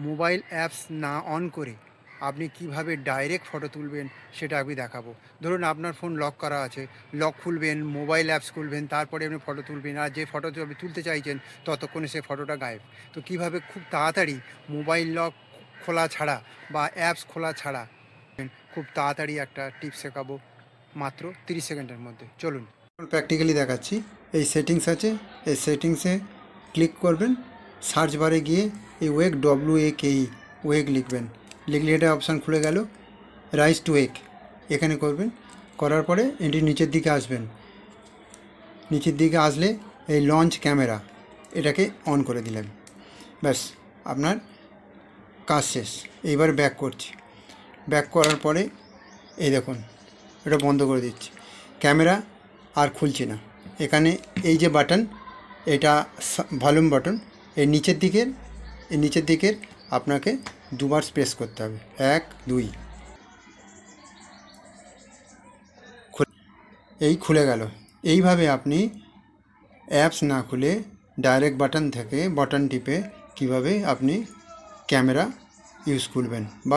Mobile apps না on করে আপনি কিভাবে ডাইরেক্ট ফটো তুলবেন সেটা আমি দেখাবো। ধরুন আপনার ফোন লক করা আছে, লক খুলবেন, মোবাইল অ্যাপস খুলবেন, তারপরে আপনি ফটো তুলবেন, আর যে ফটো আপনি তুলতে চাইছেন ততক্ষণে সে ফটোটা গায়েব। তো কিভাবে খুব তাড়াতাড়ি মোবাইল লক খোলা ছাড়া বা অ্যাপস খোলা ছাড়া খুব তাড়াতাড়ি একটা টিপস শেখাবো মাত্র 30 সেকেন্ডের মধ্যে। চলুন প্র্যাকটিক্যালি দেখাচ্ছি। এই সেটিংস আছে, এই সেটিংসে ক্লিক করবেন, সার্চ বারে গিয়ে এই ওয়েক WAKE ওয়েক লিখবেন, লিখলে এটা অপশান খুলে গেল, রাইজ টু ওয়েক এখানে করবেন। করার পরে এটি নিচের দিকে আসবেন, নিচের দিকে আসলে এই লঞ্চ ক্যামেরা এটাকে অন করে দিলেন, ব্যাস আপনার কাজ শেষ। এইবার ব্যাক করছি, ব্যাক করার পরে এই দেখুন এটা বন্ধ করে দিচ্ছি, ক্যামেরা আর খুলছি না। এখানে এই যে বাটন, এটা ভলিউম বাটন, এই নিচের দিকের আপনাকে দুবার প্রেস করতে হবে, 1 2। এই খুলে গেল। এইভাবে আপনি অ্যাপস না খুলে ডাইরেক্ট বাটন থেকে বাটন টিপে কিভাবে আপনি ক্যামেরা ইউজ করবেন বা